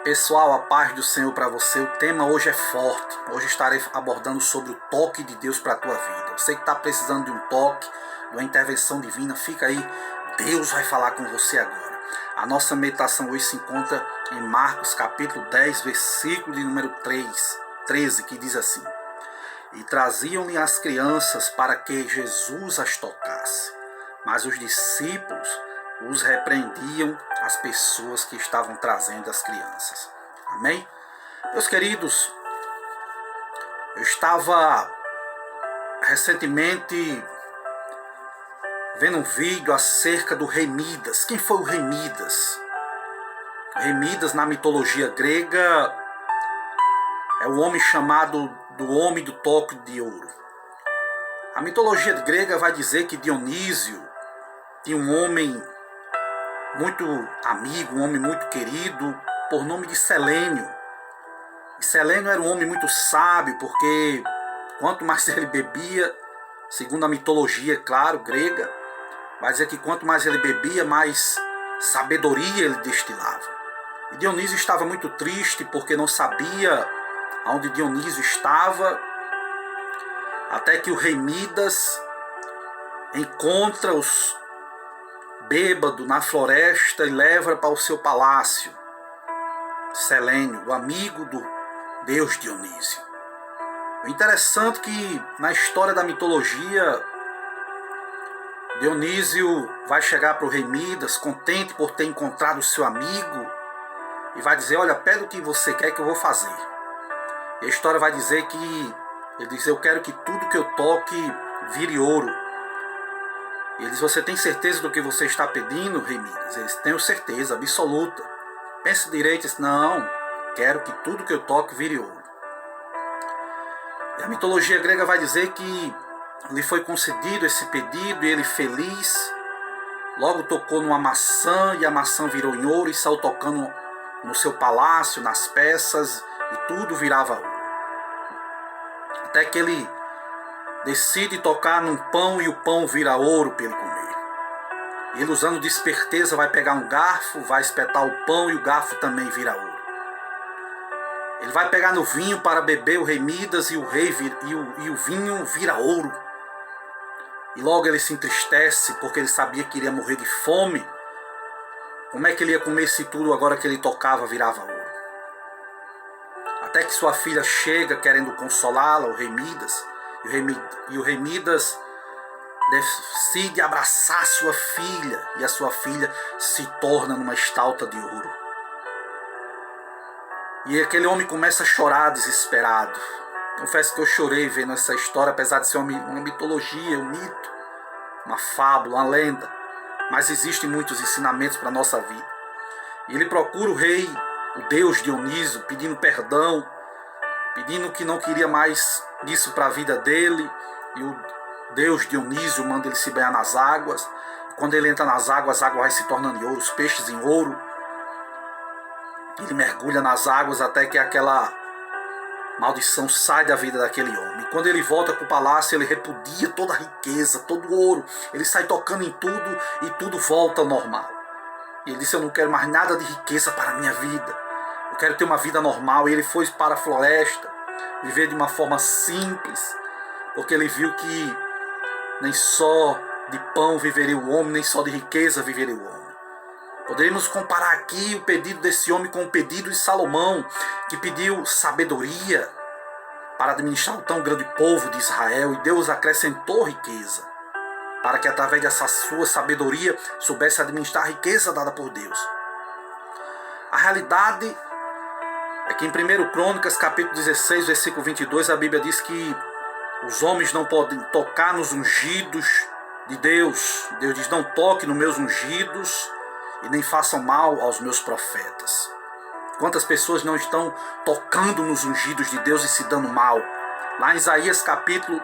Pessoal, a paz do Senhor para você. O tema hoje é forte. Hoje estarei abordando sobre o toque de Deus para a tua vida. Você que está precisando de um toque, de uma intervenção divina, fica aí. Deus vai falar com você agora. A nossa meditação hoje se encontra em Marcos capítulo 10, versículo de número 13, que diz assim: E traziam-lhe as crianças para que Jesus as tocasse. Mas os discípulos os repreendiam as pessoas que estavam trazendo as crianças. Amém? Meus queridos, eu estava recentemente vendo um vídeo acerca do rei Midas. Quem foi o rei Midas? O rei Midas, na mitologia grega, é o homem chamado do homem do toque de ouro. A mitologia grega vai dizer que Dionísio tinha um homem muito amigo, um homem muito querido, por nome de Selênio. E Selênio era um homem muito sábio, porque quanto mais ele bebia, segundo a mitologia, claro, grega, vai dizer que quanto mais ele bebia, mais sabedoria ele destilava. E Dionísio estava muito triste, porque não sabia onde Dionísio estava, até que o rei Midas encontra os bêbado na floresta e leva para o seu palácio Selênio, o amigo do deus Dionísio. O interessante é que na história da mitologia, Dionísio vai chegar para o rei Midas contente por ter encontrado o seu amigo e vai dizer: olha, pede o que você quer que eu vou fazer. E a história vai dizer que ele diz: eu quero que tudo que eu toque vire ouro. E ele diz: você tem certeza do que você está pedindo, rei Midas? Ele diz: tenho certeza absoluta. Pense direito. Ele diz: não, quero que tudo que eu toque vire ouro. E a mitologia grega vai dizer que lhe foi concedido esse pedido e ele, feliz, logo tocou numa maçã e a maçã virou em ouro e saiu tocando no seu palácio, nas peças, e tudo virava ouro. Até que ele decide tocar num pão e o pão vira ouro para ele comer. Ele, usando de esperteza, vai pegar um garfo, vai espetar o pão e o garfo também vira ouro. Ele vai pegar no vinho para beber, o rei Midas, e o vinho vira ouro. E logo ele se entristece, porque ele sabia que iria morrer de fome. Como é que ele ia comer se tudo agora que ele tocava virava ouro? Até que sua filha chega querendo consolá-la, o rei Midas, e o rei Midas decide abraçar sua filha, e a sua filha se torna numa estátua de ouro. E aquele homem começa a chorar desesperado. Confesso que eu chorei vendo essa história, apesar de ser uma mitologia, um mito, uma fábula, uma lenda. Mas existem muitos ensinamentos para a nossa vida. E ele procura o rei, o deus Dionísio, pedindo perdão, pedindo que não queria mais isso para a vida dele. E o deus Dionísio manda ele se banhar nas águas. Quando ele entra nas águas, a água vai se tornando em ouro, os peixes em ouro. Ele mergulha nas águas até que aquela maldição sai da vida daquele homem. Quando ele volta para o palácio, ele repudia toda a riqueza, todo o ouro. Ele sai tocando em tudo e tudo volta ao normal. E ele disse: eu não quero mais nada de riqueza para a minha vida. Eu quero ter uma vida normal. E ele foi para a floresta, viver de uma forma simples, porque ele viu que nem só de pão viveria o homem, nem só de riqueza viveria o homem. Poderíamos comparar aqui o pedido desse homem com o pedido de Salomão, que pediu sabedoria para administrar o tão grande povo de Israel, e Deus acrescentou riqueza, para que através dessa sua sabedoria soubesse administrar a riqueza dada por Deus. A realidade é que em 1 Crônicas, capítulo 16, versículo 22, a Bíblia diz que os homens não podem tocar nos ungidos de Deus. Deus diz: não toque nos meus ungidos e nem façam mal aos meus profetas. Quantas pessoas não estão tocando nos ungidos de Deus e se dando mal? Lá em Isaías capítulo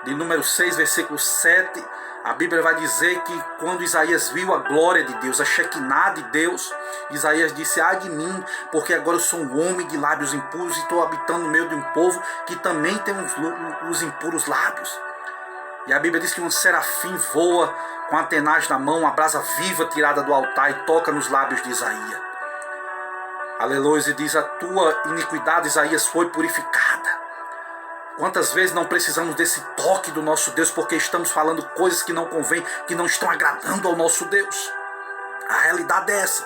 de número 6, versículo 7, a Bíblia vai dizer que quando Isaías viu a glória de Deus, a Shekinah de Deus, Isaías disse: ai de mim, porque agora eu sou um homem de lábios impuros e estou habitando no meio de um povo que também tem os impuros lábios. E a Bíblia diz que um serafim voa com a tenaz na mão, uma brasa viva tirada do altar, e toca nos lábios de Isaías. Aleluia, e diz: a tua iniquidade, Isaías, foi purificada. Quantas vezes não precisamos desse toque do nosso Deus, porque estamos falando coisas que não convêm, que não estão agradando ao nosso Deus. A realidade é essa.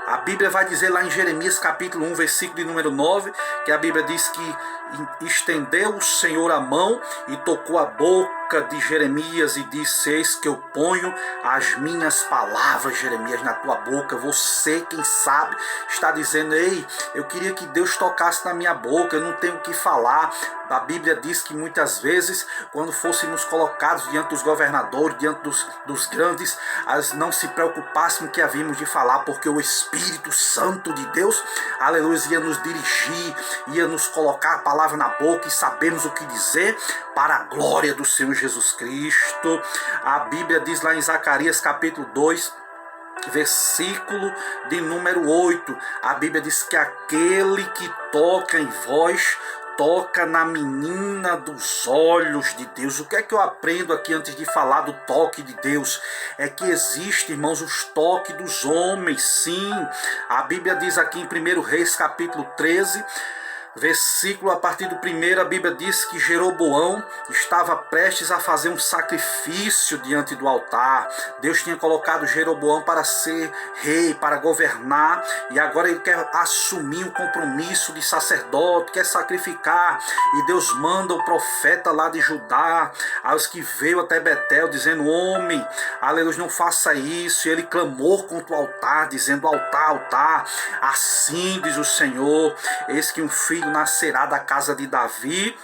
A Bíblia vai dizer lá em Jeremias capítulo 1, versículo de número 9, que a Bíblia diz que estendeu o Senhor a mão e tocou a boca de Jeremias e disse: eis que eu ponho as minhas palavras, Jeremias, na tua boca. Você, quem sabe, está dizendo: ei, eu queria que Deus tocasse na minha boca, eu não tenho o que falar. A Bíblia diz que muitas vezes, quando fôssemos colocados diante dos governadores, diante dos grandes, não se preocupassem com o que havíamos de falar, porque o Espírito Santo de Deus, aleluia, ia nos dirigir, ia nos colocar a palavra na boca e sabemos o que dizer para a glória do Senhor Jesus Cristo. A Bíblia diz lá em Zacarias capítulo 2, versículo de número 8, a Bíblia diz que aquele que toca em vós, toca na menina dos olhos de Deus. O que é que eu aprendo aqui antes de falar do toque de Deus? É que existe, irmãos, os toques dos homens, sim. A Bíblia diz aqui em 1 Reis capítulo 13, versículo a partir do 1, a Bíblia diz que Jeroboão estava prestes a fazer um sacrifício diante do altar. Deus tinha colocado Jeroboão para ser rei, para governar, e agora ele quer assumir o compromisso de sacerdote, quer sacrificar, e Deus manda o profeta lá de Judá, aos que veio até Betel, dizendo: homem, aleluia, não faça isso. E ele clamou contra o altar, dizendo: altar, altar, assim diz o Senhor, eis que um filho nascerá da casa de Davi,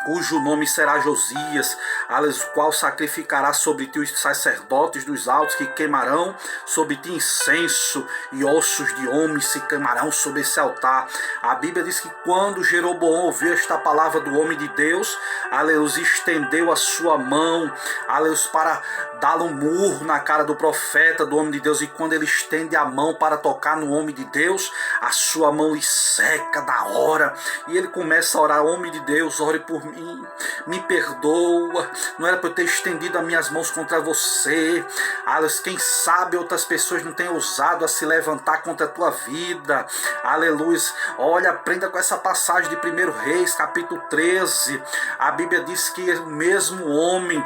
cujo nome será Josias, o qual sacrificará sobre ti os sacerdotes dos altos, que queimarão sobre ti incenso, e ossos de homens se queimarão sobre esse altar. A Bíblia diz que quando Jeroboão ouviu esta palavra do homem de Deus, estendeu a sua mão, para dar um murro na cara do profeta, do homem de Deus, e quando ele estende a mão para tocar no homem de Deus, a sua mão lhe seca da hora, e ele começa a orar: homem de Deus, ore por mim, me perdoa, não era para eu ter estendido as minhas mãos contra você. Quem sabe outras pessoas não têm ousado a se levantar contra a tua vida. Aleluia. Olha, aprenda com essa passagem de 1 Reis capítulo 13, a Bíblia diz que o mesmo homem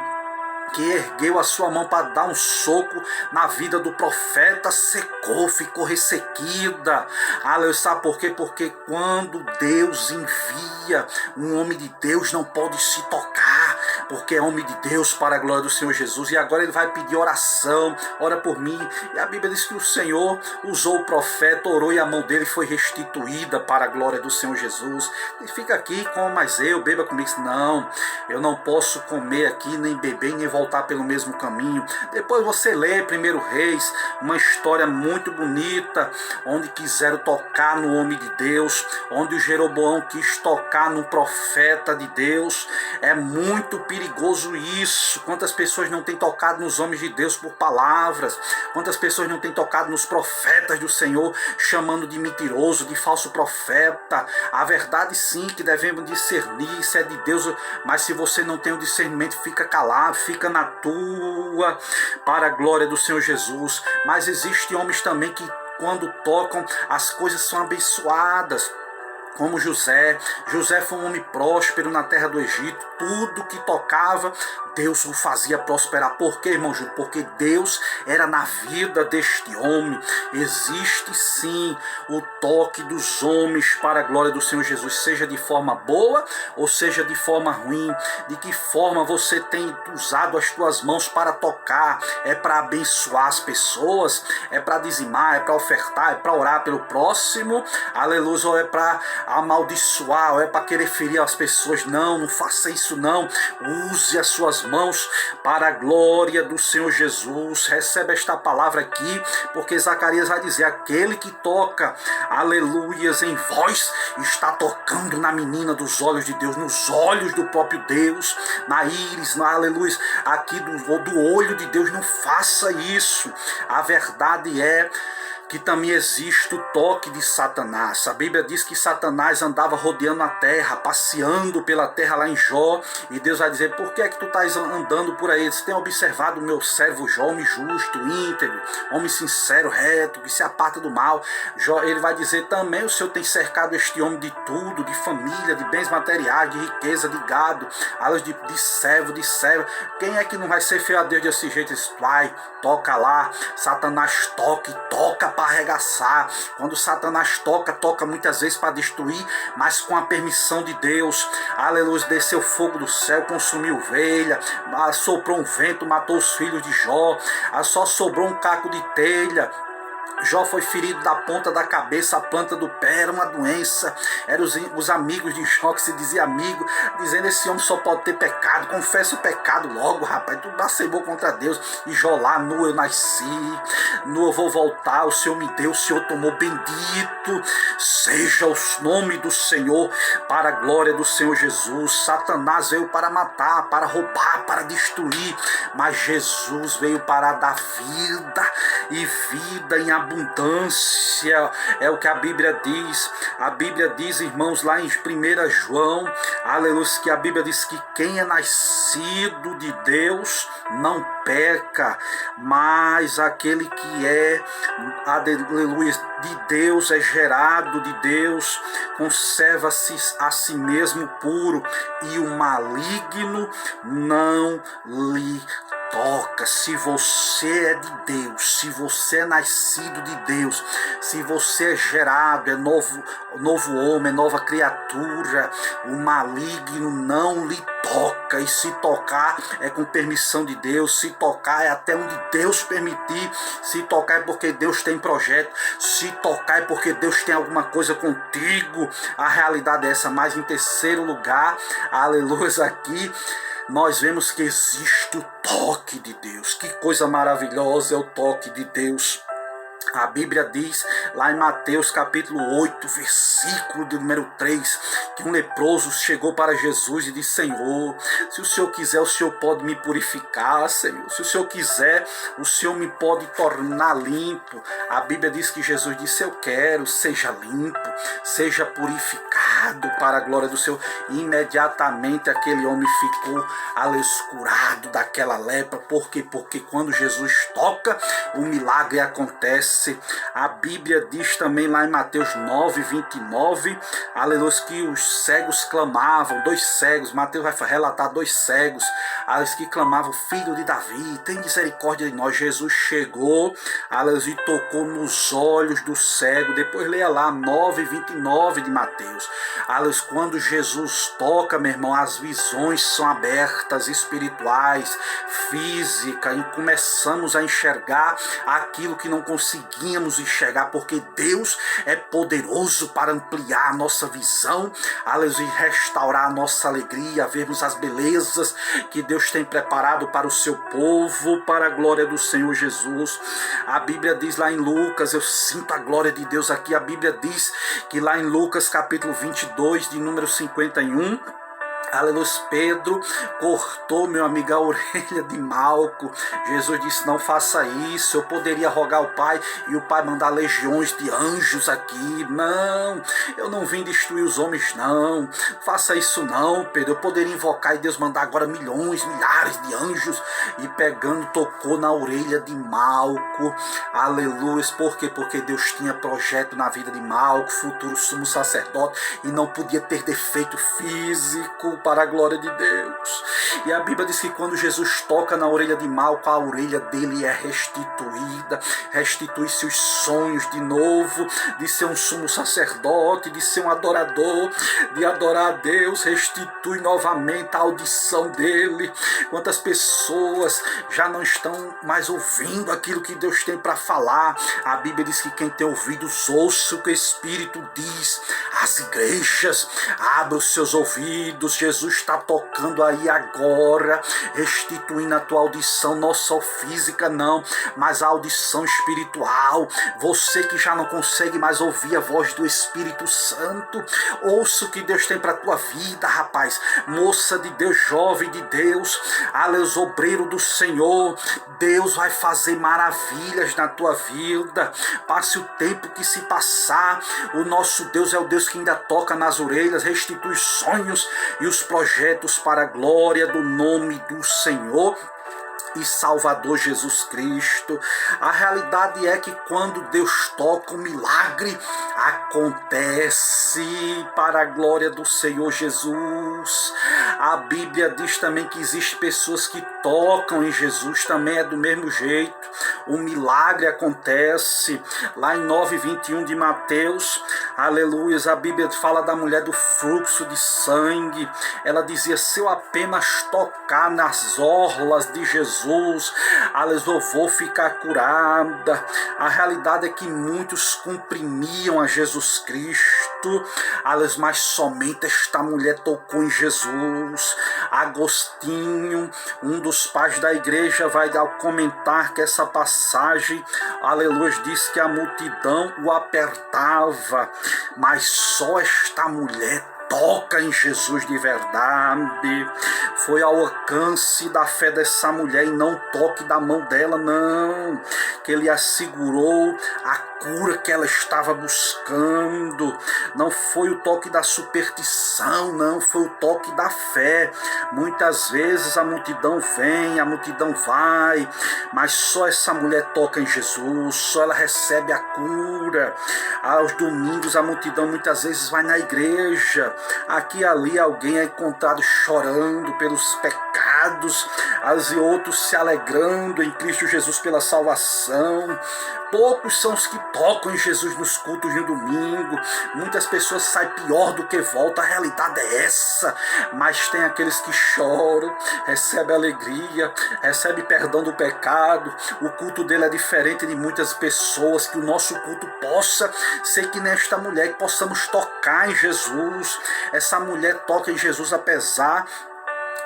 que ergueu a sua mão para dar um soco na vida do profeta secou, ficou ressequida. Aleluia. Sabe por quê? Porque quando Deus envia, um homem de Deus não pode se tocar, porque é homem de Deus, para a glória do Senhor Jesus. E agora ele vai pedir oração: ora por mim. E a Bíblia diz que o Senhor usou o profeta, orou, e a mão dele foi restituída para a glória do Senhor Jesus. E fica aqui, coma mais eu, beba comigo. Não, eu não posso comer aqui, nem beber, nem voltar pelo mesmo caminho. Depois você lê 1 Reis, uma história muito bonita, onde quiseram tocar no homem de Deus, onde o Jeroboão quis tocar no profeta de Deus. É muito perigoso isso. Quantas pessoas não têm tocado nos homens de Deus por palavras? Quantas pessoas não têm tocado nos profetas do Senhor, chamando de mentiroso, de falso profeta? A verdade, sim, que devemos discernir se é de Deus, mas se você não tem o discernimento, fica calado, fica na tua, para a glória do Senhor Jesus. Mas existem homens também que, quando tocam, as coisas são abençoadas, como José. José foi um homem próspero na terra do Egito. Tudo que tocava, Deus o fazia prosperar. Por quê, irmão Júlio? Porque Deus era na vida deste homem. Existe sim o toque dos homens para a glória do Senhor Jesus, seja de forma boa ou seja de forma ruim. De que forma você tem usado as tuas mãos para tocar? É para abençoar as pessoas? É para dizimar? É para ofertar? É para orar pelo próximo? Aleluia. Ou é para amaldiçoar? Ou é para querer ferir as pessoas? Não, não faça isso não. Use as suas mãos para a glória do Senhor Jesus. Recebe esta palavra aqui, porque Zacarias vai dizer: aquele que toca, aleluias, em vós, está tocando na menina dos olhos de Deus, nos olhos do próprio Deus, na íris, na aleluia, aqui do olho de Deus. Não faça isso. A verdade é que também existe o toque de Satanás. A Bíblia diz que Satanás andava rodeando a terra, passeando pela terra lá em Jó, e Deus vai dizer: por que é que tu estás andando por aí? Você tem observado o meu servo Jó, homem justo, íntegro, homem sincero, reto, que se aparta do mal. Jó, ele vai dizer também: o Senhor tem cercado este homem de tudo, de família, de bens materiais, de riqueza, de gado, de servo, de serva. Quem é que não vai ser fiel a Deus desse jeito? Vai, toca lá. Satanás toca para arregaçar. Quando Satanás toca muitas vezes para destruir, mas com a permissão de Deus. Aleluia, desceu fogo do céu, consumiu ovelha, soprou um vento, matou os filhos de Jó, só sobrou um caco de telha. Jó foi ferido da ponta da cabeça à planta do pé, era uma doença. Eram os amigos de Jó que se dizia amigo, dizendo: esse homem só pode ter pecado, confessa o pecado logo, rapaz, tu blasfemou contra Deus. E Jó lá: nu eu nasci, nu eu vou voltar, o Senhor me deu, o Senhor tomou, bendito seja o nome do Senhor, para a glória do Senhor Jesus. Satanás veio para matar, para roubar, para destruir, mas Jesus veio para dar vida, e vida em abundância, é o que a Bíblia diz. A Bíblia diz, irmãos, lá em 1 João, aleluia, que a Bíblia diz que quem é nascido de Deus não peca, mas aquele que é, aleluia, de Deus, é gerado de Deus, conserva-se a si mesmo puro, e o maligno não lhe toca. Se você é de Deus, se você é nascido de Deus, se você é gerado, é novo homem, é nova criatura, o maligno não lhe toca. E se tocar é com permissão de Deus, se tocar é até onde Deus permitir, se tocar é porque Deus tem projeto, se tocar é porque Deus tem alguma coisa contigo. A realidade é essa. Mas em terceiro lugar, aleluia, aqui nós vemos que existe o toque de Deus. Que coisa maravilhosa é o toque de Deus. A Bíblia diz lá em Mateus capítulo 8, versículo de número 3, que um leproso chegou para Jesus e disse: Senhor, se o Senhor quiser, o Senhor pode me purificar, Senhor. Se o Senhor quiser, o Senhor me pode tornar limpo. A Bíblia diz que Jesus disse: eu quero, seja limpo, seja purificado para a glória do Senhor. E imediatamente aquele homem ficou curado daquela lepra. Por quê? Porque quando Jesus toca, o milagre acontece. A Bíblia diz também lá em Mateus 9, 29, aleluia, que os cegos clamavam, dois cegos, Mateus vai relatar dois cegos, que clamavam: filho de Davi, tem misericórdia de nós. Jesus chegou, aleluia, e tocou nos olhos do cego. Depois leia lá 9, 29 de Mateus. Aleluia, quando Jesus toca, meu irmão, as visões são abertas, espirituais, física, e começamos a enxergar aquilo que não conseguíamos enxergar, porque Deus é poderoso para ampliar a nossa visão, aleluia, e restaurar a nossa alegria, vermos as belezas que Deus tem preparado para o seu povo, para a glória do Senhor Jesus. A Bíblia diz lá em Lucas, eu sinto a glória de Deus aqui, a Bíblia diz que lá em Lucas capítulo 22, de número 51, aleluia, Pedro cortou, meu amigo, a orelha de Malco. Jesus disse: não faça isso, eu poderia rogar ao Pai e o Pai mandar legiões de anjos aqui. Não, eu não vim destruir os homens, não. Faça isso não, Pedro. Eu poderia invocar e Deus mandar agora milhões, milhares de anjos. E pegando, tocou na orelha de Malco. Aleluia. Por quê? Porque Deus tinha projeto na vida de Malco, futuro sumo sacerdote, e não podia ter defeito físico, para a glória de Deus. E a Bíblia diz que quando Jesus toca na orelha de Malco, a orelha dele é restituída, restitui-se os sonhos de novo, de ser um sumo sacerdote, de ser um adorador, de adorar a Deus, restitui novamente a audição dele. Quantas pessoas já não estão mais ouvindo aquilo que Deus tem para falar? A Bíblia diz que quem tem ouvidos ouça o que o Espírito diz às igrejas. Abra os seus ouvidos. Jesus Jesus está tocando aí agora, restituindo a tua audição, não só física não, mas a audição espiritual. Você que já não consegue mais ouvir a voz do Espírito Santo, ouça o que Deus tem para a tua vida, rapaz. Moça de Deus, jovem de Deus, aleluia, obreiro do Senhor, Deus vai fazer maravilhas na tua vida. Passe o tempo que se passar, o nosso Deus é o Deus que ainda toca nas orelhas, restitui sonhos e os projetos para a glória do nome do Senhor e Salvador Jesus Cristo. A realidade é que quando Deus toca, o milagre acontece para a glória do Senhor Jesus. A Bíblia diz também que existem pessoas que tocam em Jesus, também é do mesmo jeito. O milagre acontece. Lá em 9:21 de Mateus, aleluia, a Bíblia fala da mulher do fluxo de sangue. Ela dizia: se eu apenas tocar nas orlas de Jesus, eu vou ficar curada. A realidade é que muitos comprimiam a Jesus Cristo, mas somente esta mulher tocou em Jesus. Agostinho, um dos pais da igreja, vai comentar que essa passagem, aleluia, diz que a multidão o apertava, mas só esta mulher toca em Jesus de verdade. Foi ao alcance da fé dessa mulher e não toque da mão dela, não, que ele assegurou a cura que ela estava buscando. Não foi o toque da superstição, não, foi o toque da fé. Muitas vezes a multidão vem, a multidão vai, mas só essa mulher toca em Jesus, só ela recebe a cura. Aos domingos a multidão muitas vezes vai na igreja, aqui e ali alguém é encontrado chorando pelos pecados, e outros se alegrando em Cristo Jesus pela salvação. Poucos são os que tocam em Jesus nos cultos de domingo. Muitas pessoas saem pior do que voltam. A realidade é essa. Mas tem aqueles que choram, recebem alegria, recebem perdão do pecado. O culto dele é diferente de muitas pessoas. Que o nosso culto possa ser que nesta mulher, que possamos tocar em Jesus. Essa mulher toca em Jesus apesar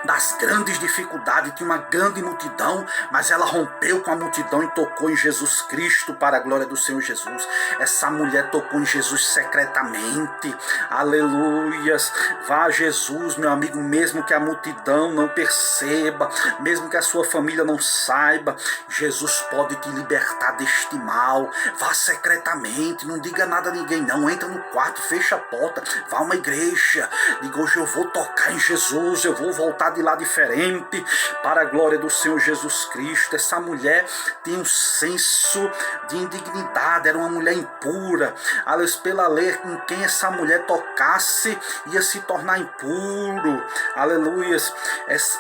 das grandes dificuldades, tinha uma grande multidão, mas ela rompeu com a multidão e tocou em Jesus Cristo para a glória do Senhor Jesus. Essa mulher tocou em Jesus secretamente, aleluias. Vá a Jesus, meu amigo, mesmo que a multidão não perceba, mesmo que a sua família não saiba, Jesus pode te libertar deste mal. Vá secretamente, não diga nada a ninguém não, entra no quarto, fecha a porta, vá a uma igreja, diga: hoje eu vou tocar em Jesus, eu vou voltar de lá diferente para a glória do Senhor Jesus Cristo. Essa mulher tinha um senso de indignidade, era uma mulher impura. Aliás, pela lei, em quem essa mulher tocasse ia se tornar impuro. Aleluia.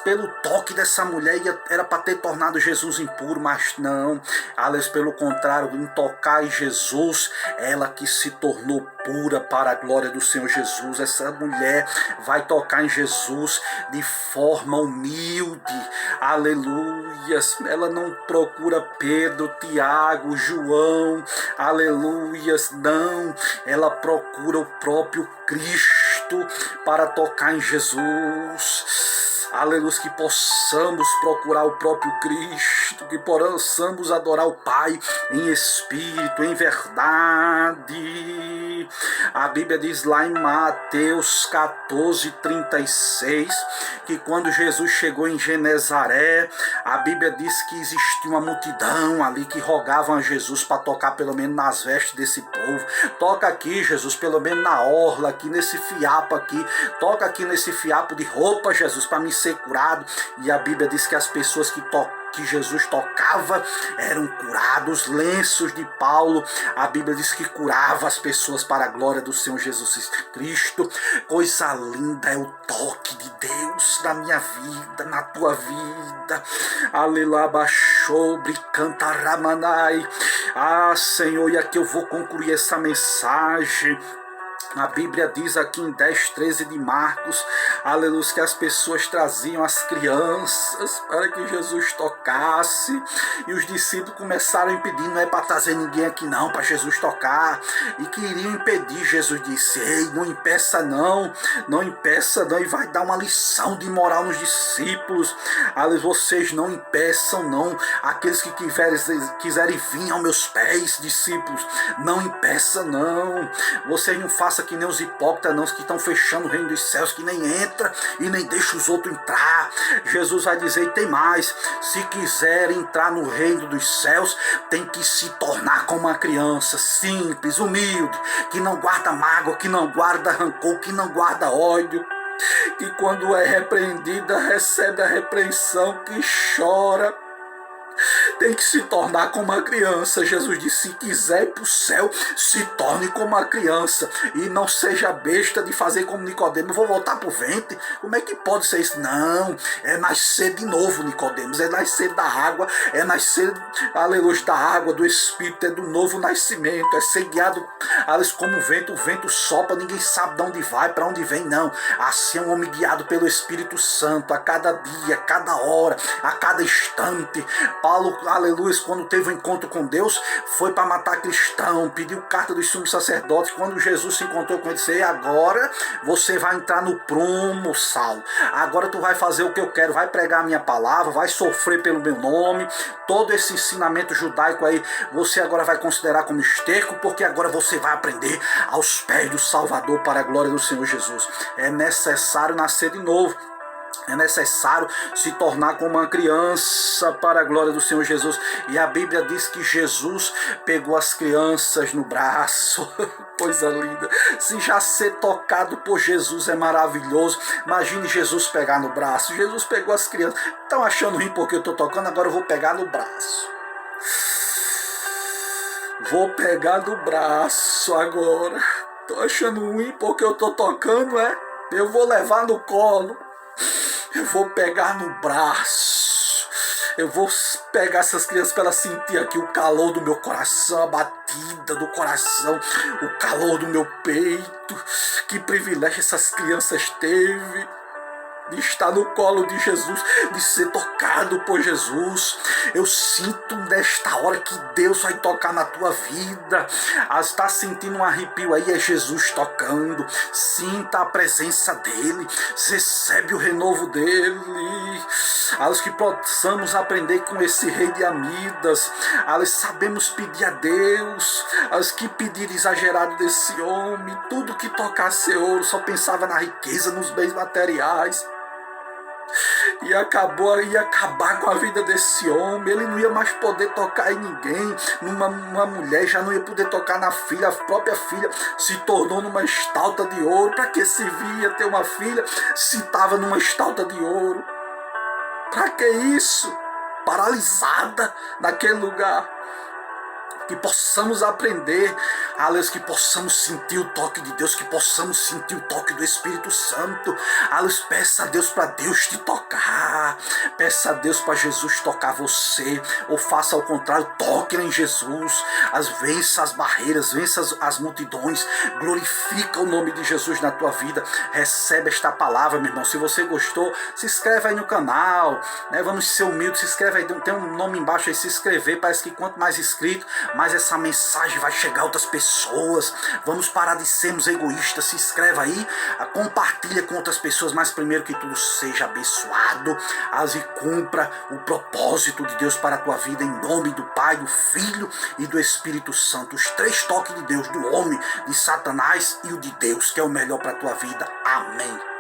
Pelo toque dessa mulher era para ter tornado Jesus impuro, mas não. Aliás, pelo contrário, em tocar em Jesus, ela que se tornou pura para a glória do Senhor Jesus. Essa mulher vai tocar em Jesus de forma humilde, aleluias. Ela não procura Pedro, Tiago, João, aleluias, não. Ela procura o próprio Cristo para tocar em Jesus. Aleluia, que possamos procurar o próprio Cristo, que possamos adorar o Pai em espírito, em verdade. A Bíblia diz lá em Mateus 14:36, que quando Jesus chegou em Genezaré, a Bíblia diz que existia uma multidão ali que rogavam a Jesus para tocar pelo menos nas vestes desse povo. Toca aqui, Jesus, pelo menos na orla, aqui nesse fiapo aqui. Toca aqui nesse fiapo de roupa, Jesus, para me ser curado. E a Bíblia diz que as pessoas que Jesus tocava eram curados. Lenços de Paulo, a Bíblia diz que curava as pessoas para a glória do Senhor Jesus Cristo. Coisa linda é o toque de Deus na minha vida, na tua vida. Aleluia, baixobre, canta ramanai. Ah, Senhor, e aqui eu vou concluir essa mensagem. A Bíblia diz aqui em 10:13 de Marcos, aleluia, que as pessoas traziam as crianças para que Jesus tocasse, e os discípulos começaram a impedir, não é para trazer ninguém aqui não, para Jesus tocar, e queriam impedir. Jesus disse: ei, não impeça não, não impeça não, e vai dar uma lição de moral nos discípulos. Aleluia, vocês não impeçam não, aqueles que quiserem vir aos meus pés, discípulos, não impeça não, vocês não façam que nem os hipócritas não, que estão fechando o reino dos céus, que nem entra e nem deixa os outros entrar. Jesus vai dizer, e tem mais, se quiser entrar no reino dos céus, tem que se tornar como uma criança, simples, humilde, que não guarda mágoa, que não guarda rancor, que não guarda ódio, que quando é repreendida recebe a repreensão, que chora. Tem que se tornar como uma criança. Jesus disse, se quiser ir para o céu, se torne como uma criança, e não seja besta de fazer como Nicodemos, vou voltar para o ventre, como é que pode ser isso? Não, é nascer de novo, Nicodemos, é nascer da água, é nascer, aleluia, da água, do Espírito, é do novo nascimento, é ser guiado, aleluia, como o vento sopra, ninguém sabe de onde vai, para onde vem, não, assim é um homem guiado pelo Espírito Santo, a cada dia, a cada hora, a cada instante. Paulo, aleluia, quando teve um encontro com Deus, foi para matar cristão, pediu carta dos sumos sacerdotes. Quando Jesus se encontrou com ele, disse, agora você vai entrar no prumo, Saulo, agora tu vai fazer o que eu quero, vai pregar a minha palavra, vai sofrer pelo meu nome, todo esse ensinamento judaico aí, você agora vai considerar como esterco, porque agora você vai aprender aos pés do Salvador, para a glória do Senhor Jesus. É necessário nascer de novo. É necessário se tornar como uma criança, para a glória do Senhor Jesus. E a Bíblia diz que Jesus pegou as crianças no braço. Coisa linda. Se já ser tocado por Jesus é maravilhoso, imagine Jesus pegar no braço. Jesus pegou as crianças. Estão achando ruim porque eu estou tocando? Agora eu vou pegar no braço. Vou pegar no braço agora. Estou achando ruim porque eu estou tocando, é? Eu vou levar no colo. Eu vou pegar no braço, eu vou pegar essas crianças para elas sentir aqui o calor do meu coração, a batida do coração, o calor do meu peito. Que privilégio essas crianças teve de estar no colo de Jesus, de ser tocado por Jesus. Eu sinto nesta hora que Deus vai tocar na tua vida. Está sentindo um arrepio aí, é Jesus tocando. Sinta a presença dele, recebe o renovo dele. Aos que possamos aprender com esse rei de Amidas, sabemos pedir a Deus, aos que pedir exagerado desse homem, tudo que tocasse ouro, só pensava na riqueza, nos bens materiais. E ia acabar com a vida desse homem. Ele não ia mais poder tocar em ninguém. Uma mulher já não ia poder tocar na filha. A própria filha se tornou numa estalta de ouro. Para que servia ter uma filha se estava numa estalta de ouro? Para que isso? Paralisada naquele lugar. Que possamos aprender, aleluia, que possamos sentir o toque de Deus, que possamos sentir o toque do Espírito Santo. Aleluia, peça a Deus para Deus te tocar, peça a Deus para Jesus tocar você, ou faça ao contrário, toque em Jesus, vença as barreiras, vença as multidões, glorifica o nome de Jesus na tua vida. Recebe esta palavra, meu irmão. Se você gostou, se inscreve aí no canal, né? Vamos ser humildes, se inscreve aí, tem um nome embaixo aí, se inscrever. Parece que quanto mais inscrito, mas essa mensagem vai chegar a outras pessoas. Vamos parar de sermos egoístas. Se inscreva aí, compartilha com outras pessoas, mas primeiro que tudo seja abençoado, e cumpra o propósito de Deus para a tua vida, em nome do Pai, do Filho e do Espírito Santo. Os 3 toques de Deus, do homem, de Satanás e o de Deus, que é o melhor para a tua vida. Amém.